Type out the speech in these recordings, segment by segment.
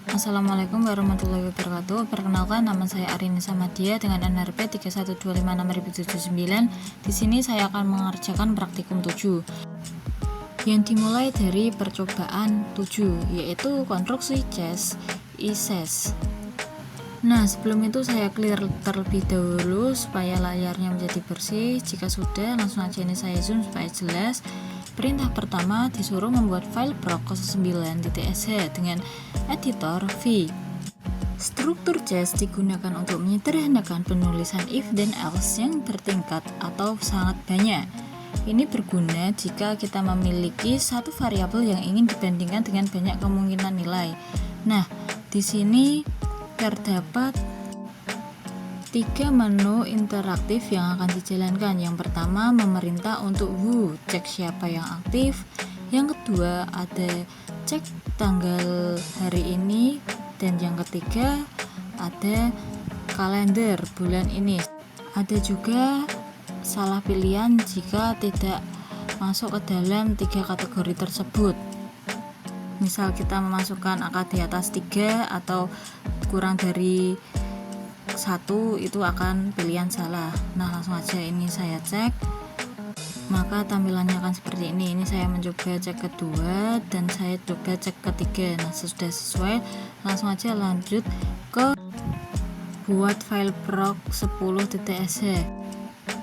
Assalamualaikum warahmatullahi wabarakatuh. Perkenalkan, nama saya Arini Samadia dengan NRP 31256.079. Di sini saya akan mengerjakan praktikum 7 yang dimulai dari percobaan 7, yaitu konstruksi chest ISES. Nah, sebelum itu saya clear terlebih dahulu supaya layarnya menjadi bersih. Jika sudah, langsung aja ini saya zoom supaya jelas. Perintah pertama disuruh membuat file proc9.sh dengan editor V. Struktur chest digunakan untuk menyederhanakan penulisan if dan else yang bertingkat atau sangat banyak. Ini berguna jika kita memiliki satu variabel yang ingin dibandingkan dengan banyak kemungkinan nilai. Nah, di sini terdapat 3 menu interaktif yang akan dijalankan. Yang pertama, memerintah untuk who, cek siapa yang aktif. Yang kedua, ada cek tanggal hari ini. Dan yang ketiga, ada kalender bulan ini. Ada juga salah pilihan jika tidak masuk ke dalam 3 kategori tersebut. Misal kita memasukkan angka di atas 3 atau kurang dari 1, itu akan pilihan salah. Nah, langsung aja ini saya cek, maka tampilannya akan seperti ini. Ini saya mencoba cek kedua dan saya coba cek ketiga. Nah, sudah sesuai, langsung aja lanjut ke buat file proc10.sh.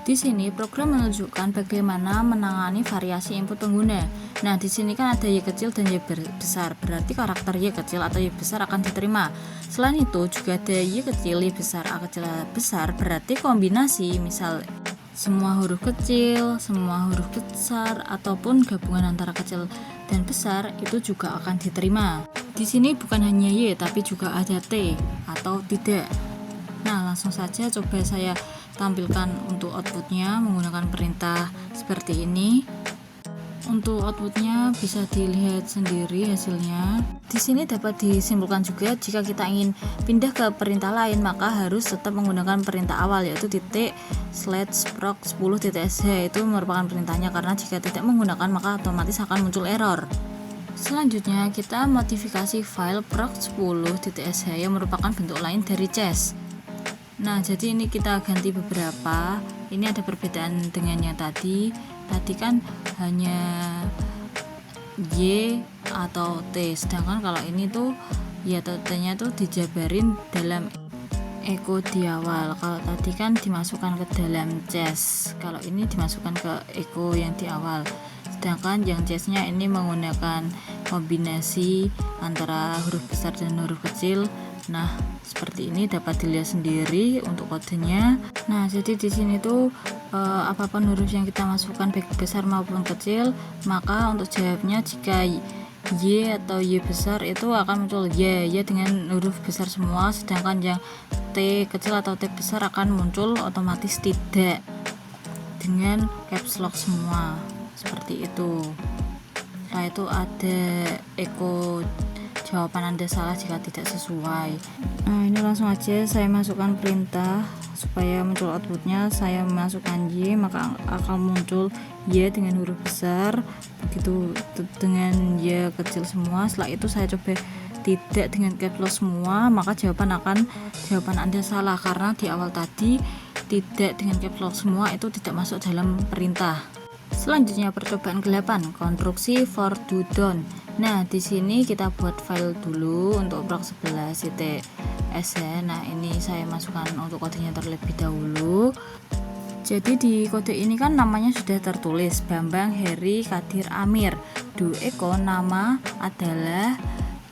Di sini program menunjukkan bagaimana menangani variasi input pengguna. Nah, di sini kan ada Y kecil dan Y besar, berarti karakter Y kecil atau Y besar akan diterima. Selain itu juga ada Y kecil, Y besar, A kecil, A besar, berarti kombinasi, misal semua huruf kecil, semua huruf besar, ataupun gabungan antara kecil dan besar itu juga akan diterima. Di sini bukan hanya Y, tapi juga ada T atau tidak. Nah, langsung saja coba saya tampilkan untuk outputnya menggunakan perintah seperti ini. Untuk outputnya bisa dilihat sendiri hasilnya. Di sini dapat disimpulkan juga jika kita ingin pindah ke perintah lain, maka harus tetap menggunakan perintah awal, yaitu /proc10.sh. Itu merupakan perintahnya, karena jika tidak menggunakan maka otomatis akan muncul error. Selanjutnya kita modifikasi file proc10.sh yang merupakan bentuk lain dari chest. Nah, jadi ini kita ganti beberapa. Ini ada perbedaan dengan yang tadi. Tadi kan hanya Y atau T, sedangkan kalau ini tuh Y atau T-nya tuh dijabarin dalam echo di awal. Kalau tadi kan dimasukkan ke dalam chest, kalau ini dimasukkan ke echo yang di awal. Sedangkan yang chest-nya ini menggunakan kombinasi antara huruf besar dan huruf kecil. Nah, seperti ini dapat dilihat sendiri untuk kodenya. Nah, jadi di sini tuh apapun huruf yang kita masukkan baik besar maupun kecil, maka untuk jawabnya jika Y atau Y besar itu akan muncul Y dengan huruf besar semua, sedangkan yang T kecil atau T besar akan muncul otomatis tidak dengan caps lock semua. Seperti itu. Setelah itu ada echo jawaban Anda salah jika tidak sesuai. Nah, ini langsung aja saya masukkan perintah supaya muncul outputnya. Saya masukkan Y, maka akan muncul Y dengan huruf besar, begitu dengan Y kecil semua. Setelah itu saya coba tidak dengan caps lock semua, maka jawaban Anda salah, karena di awal tadi tidak dengan caps lock semua itu tidak masuk dalam perintah. Selanjutnya percobaan ke-8, konstruksi for do down. Nah, di sini kita buat file dulu untuk proc11.sh. Nah, ini saya masukkan untuk kodenya terlebih dahulu. Jadi di kode ini kan namanya sudah tertulis Bambang Heri Kadir Amir. Do echo nama adalah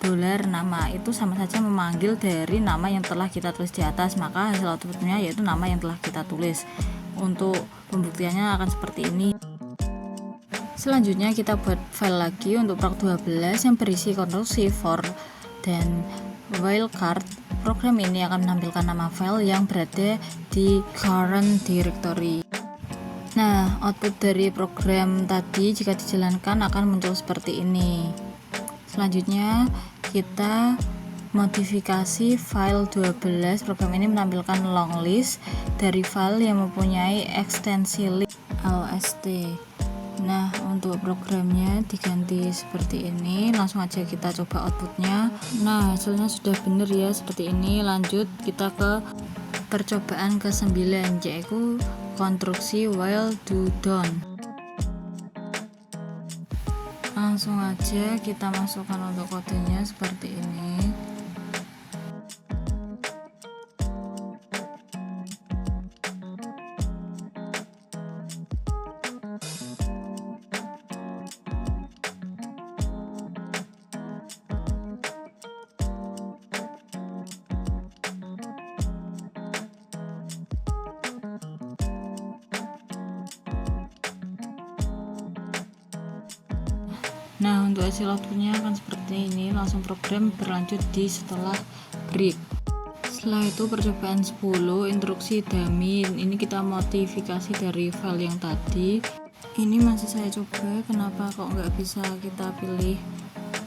dolar nama, itu sama saja memanggil dari nama yang telah kita tulis di atas, maka hasil outputnya yaitu nama yang telah kita tulis. Untuk pembuktiannya akan seperti ini. Selanjutnya kita buat file lagi untuk proc12 yang berisi konstruksi for dan wildcard. Program ini akan menampilkan nama file yang berada di current directory. Nah, output dari program tadi jika dijalankan akan muncul seperti ini. Selanjutnya kita modifikasi file 12. Program ini menampilkan long list dari file yang mempunyai ekstensi list lst. Nah, untuk programnya diganti seperti ini. Langsung aja kita coba outputnya. Nah, hasilnya sudah benar ya, seperti ini. Lanjut kita ke percobaan ke-9, yaitu konstruksi while do done. Langsung aja kita masukkan untuk kodenya seperti ini. Nah, untuk hasil outputnya akan seperti ini. Langsung program berlanjut di setelah break. Setelah itu percobaan 10, instruksi dummy. Ini kita modifikasi dari file yang tadi. Ini masih saya coba, kenapa kok nggak bisa kita pilih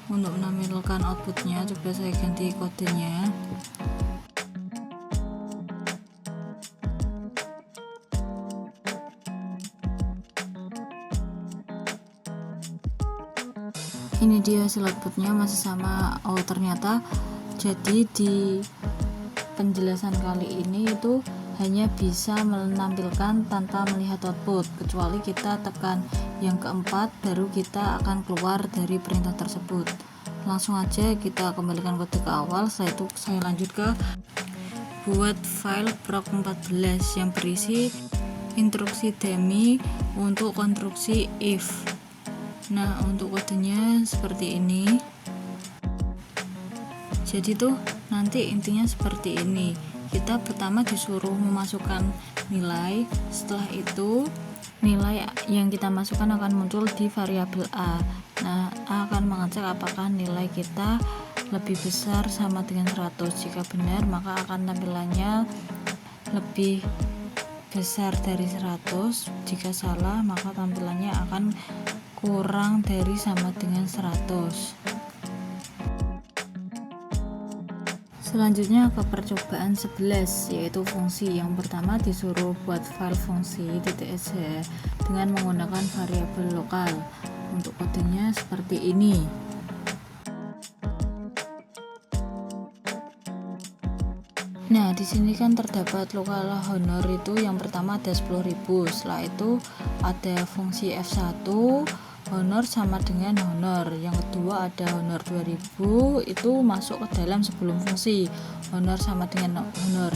untuk menampilkan outputnya. Coba saya ganti kodenya. Ini dia hasil outputnya masih sama. Oh, ternyata jadi di penjelasan kali ini itu hanya bisa menampilkan tanpa melihat output, kecuali kita tekan yang keempat baru kita akan keluar dari perintah tersebut. Langsung aja kita kembalikan kode ke awal. Setelah itu saya lanjut ke buat file proc14 yang berisi instruksi dummy untuk konstruksi if. Nah, untuk kodenya seperti ini. Jadi tuh nanti intinya seperti ini. Kita pertama disuruh memasukkan nilai. Setelah itu nilai yang kita masukkan akan muncul di variabel A. Nah, A akan mengecek apakah nilai kita lebih besar sama dengan 100. Jika benar, maka akan tampilannya lebih besar dari 100. Jika salah, maka tampilannya akan kurang dari sama dengan 100. Selanjutnya ke percobaan 11, yaitu fungsi. Yang pertama disuruh buat file fungsi .sh dengan menggunakan variabel lokal. Untuk kodenya seperti ini. Nah, di sini kan terdapat lokal honor itu yang pertama ada 10.000. Setelah itu ada fungsi F1 honor sama dengan honor. Yang kedua ada honor 2000, itu masuk ke dalam sebelum fungsi. Honor sama dengan honor.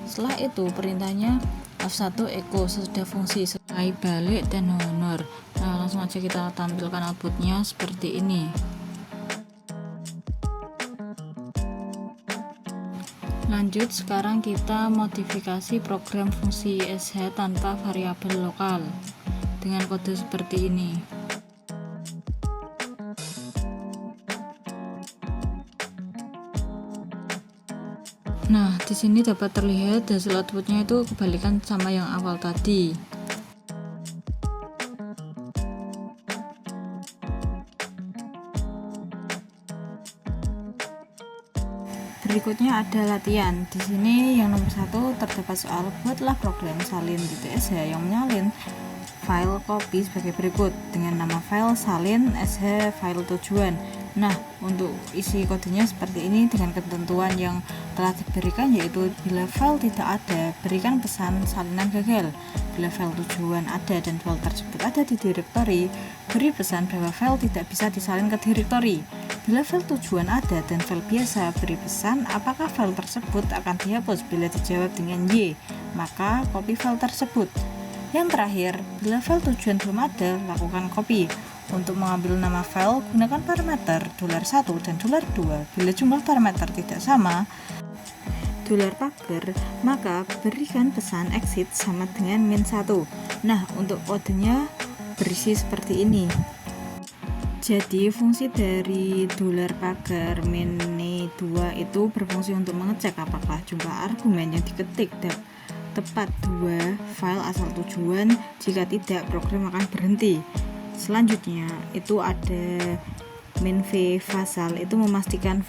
Setelah itu perintahnya F1 echo sesudah fungsi selesai balik dan honor. Nah, langsung aja kita tampilkan outputnya seperti ini. Lanjut, sekarang kita modifikasi program fungsi sh tanpa variabel lokal dengan kode seperti ini. Nah, di sini dapat terlihat hasil outputnya itu kebalikan sama yang awal tadi. Berikutnya ada latihan. Di sini yang nomor 1 terdapat soal buatlah program salin .sh yang menyalin file copy sebagai berikut dengan nama file salin sh file tujuan. Nah, untuk isi kodenya seperti ini dengan ketentuan yang telah diberikan, yaitu bila file tidak ada, berikan pesan salinan gagal. Bila file tujuan ada dan file tersebut ada di direktori, beri pesan bahwa file tidak bisa disalin ke direktori. Bila file tujuan ada dan file biasa, beri pesan apakah file tersebut akan dihapus. Bila dijawab dengan Y, maka copy file tersebut. Yang terakhir, bila file tujuan belum ada, lakukan copy. Untuk mengambil nama file, gunakan parameter $1 dan $2. Bila jumlah parameter tidak sama, $pagar, maka berikan pesan exit sama dengan -1. Nah, untuk kodenya berisi seperti ini. Jadi fungsi dari $pagar -2 itu berfungsi untuk mengecek apakah jumlah argumen yang diketik tepat 2 file asal tujuan. Jika tidak, program akan berhenti. Selanjutnya itu ada -v fasal, itu memastikan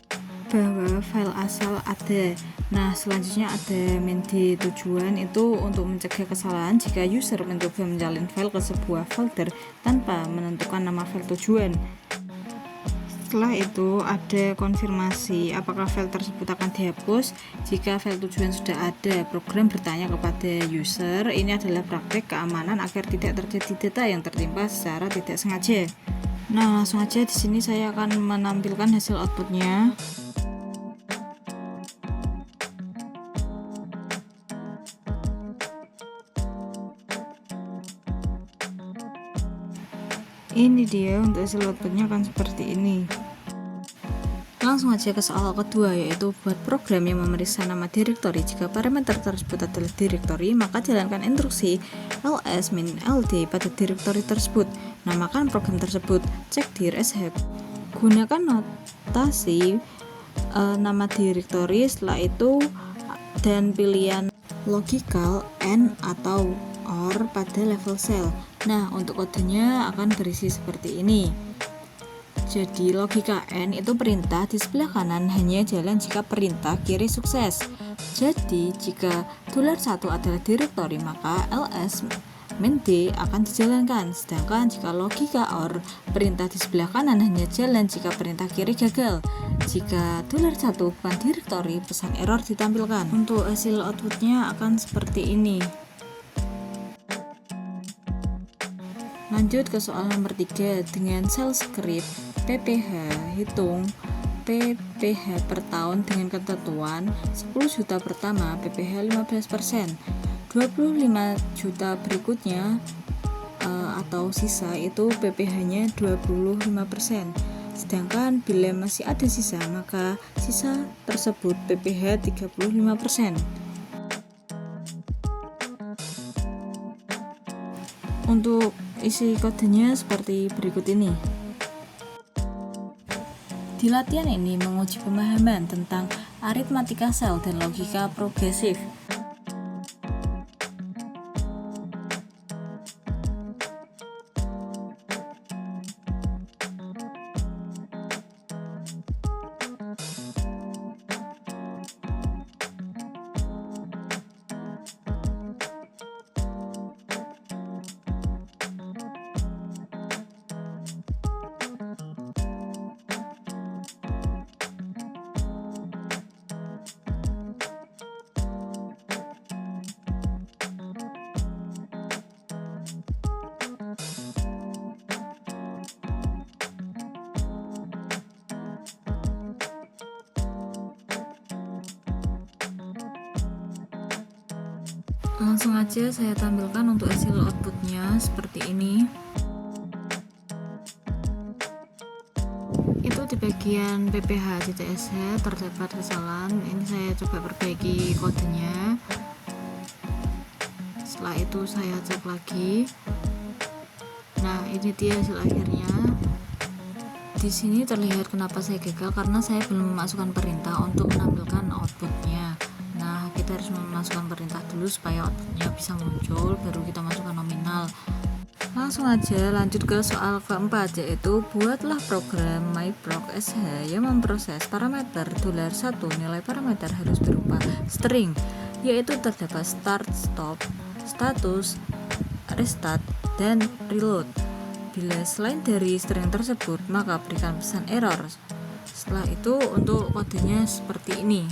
bahwa file asal ada. Nah, selanjutnya ada main D tujuan, itu untuk mencegah kesalahan jika user mencoba menjalin file ke sebuah folder tanpa menentukan nama file tujuan. Setelah itu ada konfirmasi apakah file tersebut akan dihapus. Jika file tujuan sudah ada, program bertanya kepada user. Ini adalah praktik keamanan agar tidak terjadi data yang tertimpa secara tidak sengaja. Nah, langsung aja di sini saya akan menampilkan hasil outputnya. Ini dia untuk hasil outputnya akan seperti ini. Langsung aja ke soal kedua, yaitu buat program yang memeriksa nama directory. Jika parameter tersebut adalah directory, maka jalankan instruksi ls -ld pada directory tersebut. Namakan program tersebut check dir as help. Gunakan notasi nama directory, setelah itu dan pilihan logical and atau or pada level cell. Nah, untuk kodenya akan berisi seperti ini. Jadi logika N itu perintah di sebelah kanan hanya jalan jika perintah kiri sukses. Jadi jika $1 adalah directory, maka ls -d akan dijalankan. Sedangkan jika logika OR, perintah di sebelah kanan hanya jalan jika perintah kiri gagal. Jika $1 bukan directory, pesan error ditampilkan. Untuk hasil outputnya akan seperti ini. Lanjut ke soal nomor 3 dengan shell script PPH. Hitung PPH per tahun dengan ketentuan 10 juta pertama PPH 15%, 25 juta berikutnya atau sisa itu PPH-nya 25%. Sedangkan bila masih ada sisa, maka sisa tersebut PPH 35%. Untuk isi kodenya seperti berikut ini. Di latihan ini menguji pemahaman tentang aritmatika sel dan logika progresif. Langsung aja saya tampilkan untuk hasil outputnya seperti ini. Itu di bagian pph.sh terdapat kesalahan. Ini saya coba perbaiki kodenya. Setelah itu saya cek lagi. Nah, ini dia hasil akhirnya. Di sini terlihat kenapa saya gagal, karena saya belum memasukkan perintah untuk menampilkan outputnya. Nah, kita harus memasukkan perintah dulu supaya outputnya bisa muncul, baru kita masukkan nominal. Langsung aja lanjut ke soal keempat, yaitu buatlah program myproc.sh yang memproses parameter $1. Nilai parameter harus berupa string, yaitu terdapat start, stop, status, restart, dan reload. Bila selain dari string tersebut, maka berikan pesan error. Setelah itu untuk kodenya seperti ini.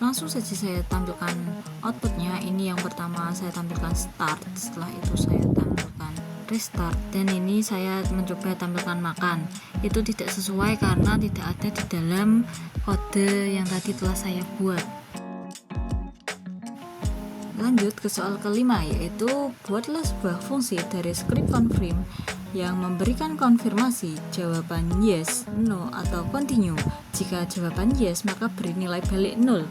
Langsung saja saya tampilkan outputnya. Ini yang pertama saya tampilkan start, setelah itu saya tampilkan restart, dan ini saya mencoba tampilkan makan. Itu tidak sesuai karena tidak ada di dalam kode yang tadi telah saya buat. Lanjut ke soal kelima, yaitu buatlah sebuah fungsi dari script confirm yang memberikan konfirmasi jawaban yes, no, atau continue. Jika jawaban yes, maka beri nilai balik 0.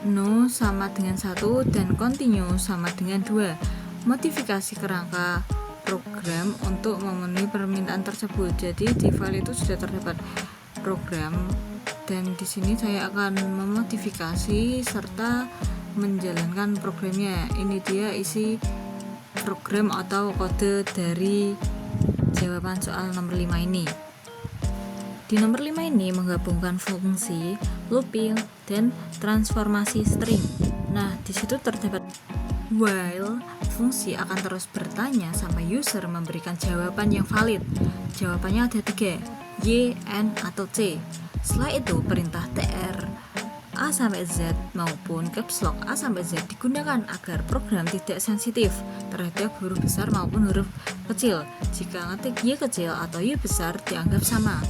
No sama dengan 1 dan continue sama dengan 2. Modifikasi kerangka program untuk memenuhi permintaan tersebut. Jadi di file itu sudah terdapat program dan di sini saya akan memodifikasi serta menjalankan programnya. Ini dia isi program atau kode dari jawaban soal nomor 5 ini. Di nomor 5 ini menggabungkan fungsi, looping, dan transformasi string. Nah, di situ terdapat while. Fungsi akan terus bertanya sampai user memberikan jawaban yang valid. Jawabannya ada 3, Y, N, atau C. Setelah itu perintah tr A sampai Z maupun caps lock A sampai Z digunakan agar program tidak sensitif terhadap huruf besar maupun huruf kecil. Jika ngetik Y kecil atau Y besar dianggap sama.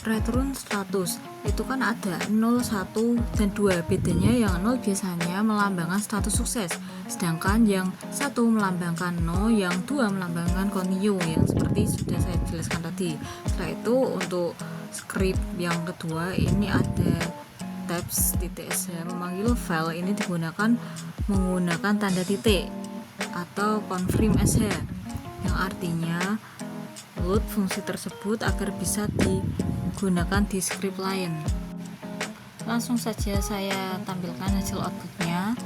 Return status itu kan ada 0, 1, dan 2. Bedanya yang 0 biasanya melambangkan status sukses, sedangkan yang 1 melambangkan no, yang 2 melambangkan continue, yang seperti sudah saya jelaskan tadi. Setelah itu untuk script yang kedua ini ada tabs.sh memanggil file ini digunakan menggunakan tanda titik atau confirm sh yang artinya load fungsi tersebut agar bisa digunakan di script lain. Langsung saja saya tampilkan hasil outputnya.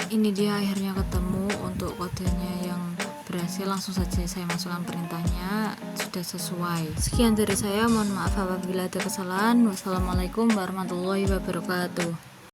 Ini dia akhirnya ketemu untuk kodenya yang berhasil. Langsung saja saya masukkan perintahnya, sudah sesuai. Sekian dari saya, mohon maaf apabila ada kesalahan. Wassalamualaikum warahmatullahi wabarakatuh.